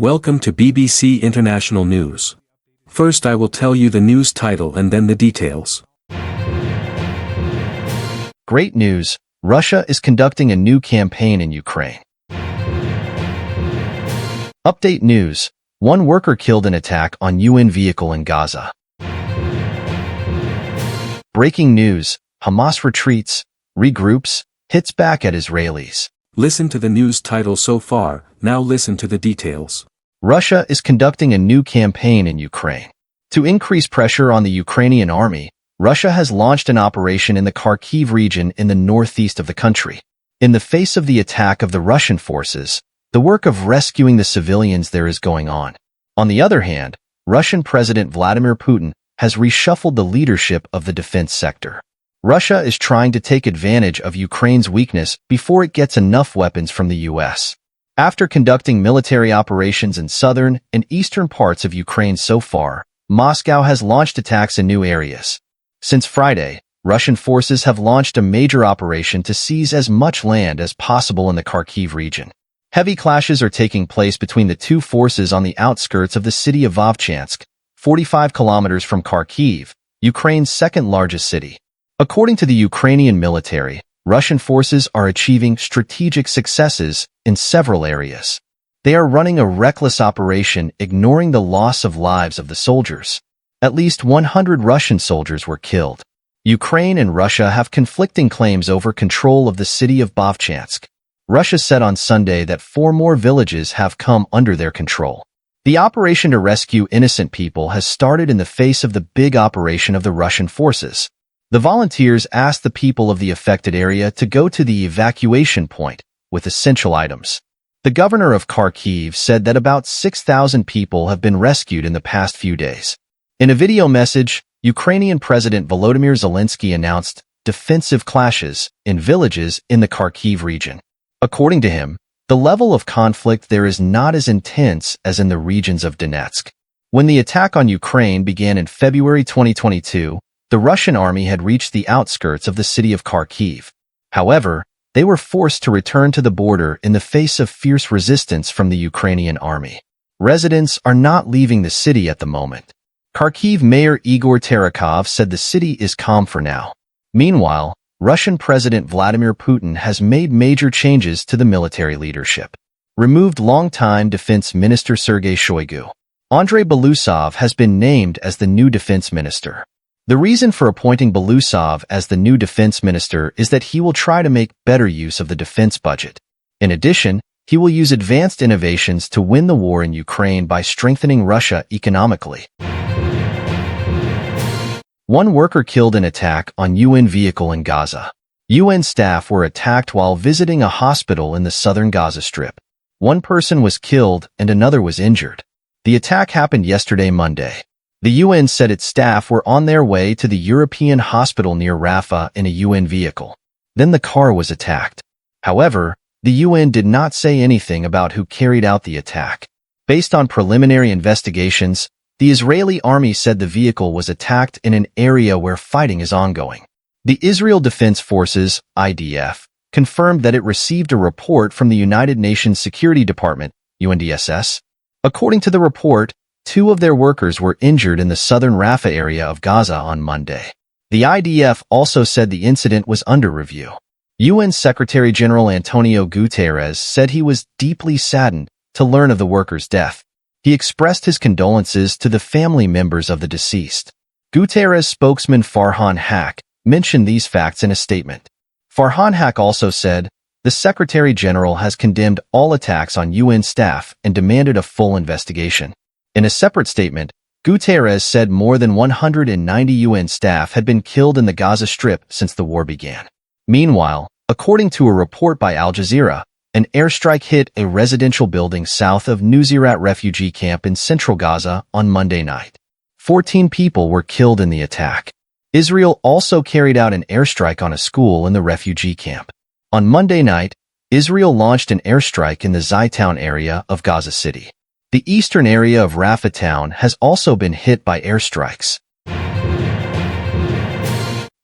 Welcome to BBC International News. First I will tell you the news title and then the details. Great news! Russia is conducting a new campaign in Ukraine. Update news: one worker killed in attack on UN vehicle in Gaza. Breaking news: Hamas retreats, regroups, hits back at Israelis. Listen to the news title so far, now listen to the details. Russia is conducting a new campaign in Ukraine. To increase pressure on the Ukrainian army, Russia has launched an operation in the Kharkiv region in the northeast of the country. In the face of the attack of the Russian forces, the work of rescuing the civilians there is going on. On the other hand, Russian President Vladimir Putin has reshuffled the leadership of the defense sector. Russia is trying to take advantage of Ukraine's weakness before it gets enough weapons from the US. After conducting military operations in southern and eastern parts of Ukraine so far, Moscow has launched attacks in new areas. Since Friday, Russian forces have launched a major operation to seize as much land as possible in the Kharkiv region. Heavy clashes are taking place between the two forces on the outskirts of the city of Vovchansk, 45 kilometers from Kharkiv, Ukraine's second-largest city. According to the Ukrainian military, Russian forces are achieving strategic successes in several areas. They are running a reckless operation, ignoring the loss of lives of the soldiers. At least 100 Russian soldiers were killed. Ukraine and Russia have conflicting claims over control of the city of Vovchansk. Russia said on Sunday that 4 more villages have come under their control. The operation to rescue innocent people has started in the face of the big operation of the Russian forces. The volunteers asked the people of the affected area to go to the evacuation point with essential items. The governor of Kharkiv said that about 6,000 people have been rescued in the past few days. In a video message, Ukrainian President Volodymyr Zelensky announced defensive clashes in villages in the Kharkiv region. According to him, the level of conflict there is not as intense as in the regions of Donetsk. When the attack on Ukraine began in February 2022, the Russian army had reached the outskirts of the city of Kharkiv. However, they were forced to return to the border in the face of fierce resistance from the Ukrainian army. Residents are not leaving the city at the moment. Kharkiv Mayor Igor Terekhov said the city is calm for now. Meanwhile, Russian President Vladimir Putin has made major changes to the military leadership. Removed longtime Defense Minister Sergei Shoigu. Andrei Belousov has been named as the new defense minister. The reason for appointing Belousov as the new defense minister is that he will try to make better use of the defense budget. In addition, he will use advanced innovations to win the war in Ukraine by strengthening Russia economically. One worker killed in attack on UN vehicle in Gaza. UN staff were attacked while visiting a hospital in the southern Gaza Strip. One person was killed and another was injured. The attack happened yesterday, Monday. The UN said its staff were on their way to the European hospital near Rafah in a UN vehicle. Then the car was attacked. However, the UN did not say anything about who carried out the attack. Based on preliminary investigations, the Israeli army said the vehicle was attacked in an area where fighting is ongoing. The Israel Defense Forces, IDF, confirmed that it received a report from the United Nations Security Department, UNDSS. According to the report, 2 of their workers were injured in the southern Rafah area of Gaza on Monday. The IDF also said the incident was under review. UN Secretary-General Antonio Guterres said he was deeply saddened to learn of the workers' death. He expressed his condolences to the family members of the deceased. Guterres spokesman Farhan Haq mentioned these facts in a statement. Farhan Haq also said, the Secretary-General has condemned all attacks on UN staff and demanded a full investigation. In a separate statement, Guterres said more than 190 UN staff had been killed in the Gaza Strip since the war began. Meanwhile, according to a report by Al Jazeera, an airstrike hit a residential building south of Nuseirat refugee camp in central Gaza on Monday night. 14 people were killed in the attack. Israel also carried out an airstrike on a school in the refugee camp. On Monday night, Israel launched an airstrike in the Zaytown area of Gaza City. The eastern area of Rafah town has also been hit by airstrikes.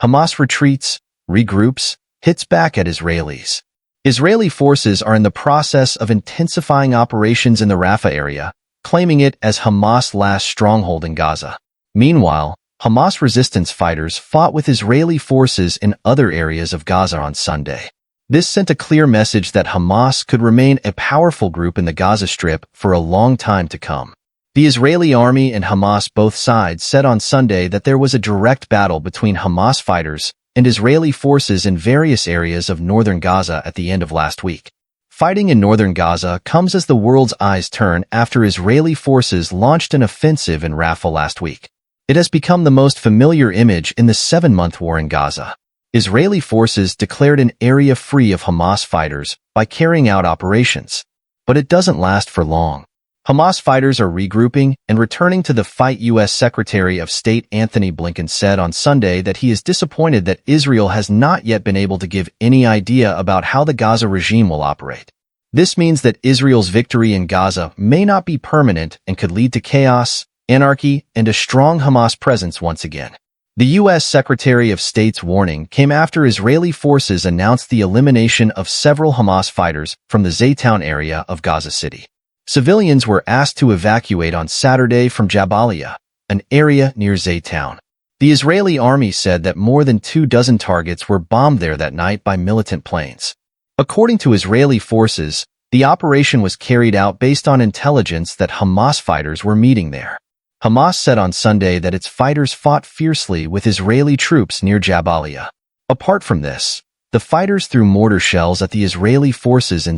Hamas retreats, regroups, hits back at Israelis. Israeli forces are in the process of intensifying operations in the Rafah area, claiming it as Hamas' last stronghold in Gaza. Meanwhile, Hamas resistance fighters fought with Israeli forces in other areas of Gaza on Sunday. This sent a clear message that Hamas could remain a powerful group in the Gaza Strip for a long time to come. The Israeli army and Hamas, both sides, said on Sunday that there was a direct battle between Hamas fighters and Israeli forces in various areas of northern Gaza at the end of last week. Fighting in northern Gaza comes as the world's eyes turn after Israeli forces launched an offensive in Rafah last week. It has become the most familiar image in the 7-month war in Gaza. Israeli forces declared an area free of Hamas fighters by carrying out operations. But it doesn't last for long. Hamas fighters are regrouping and returning to the fight. U.S. Secretary of State Antony Blinken said on Sunday that he is disappointed that Israel has not yet been able to give any idea about how the Gaza regime will operate. This means that Israel's victory in Gaza may not be permanent and could lead to chaos, anarchy, and a strong Hamas presence once again. The U.S. Secretary of State's warning came after Israeli forces announced the elimination of several Hamas fighters from the Zaytown area of Gaza City. Civilians were asked to evacuate on Saturday from Jabalia, an area near Zaytown. The Israeli army said that more than 24 targets were bombed there that night by militant planes. According to Israeli forces, the operation was carried out based on intelligence that Hamas fighters were meeting there. Hamas said on Sunday that its fighters fought fiercely with Israeli troops near Jabalia. Apart from this, the fighters threw mortar shells at the Israeli forces in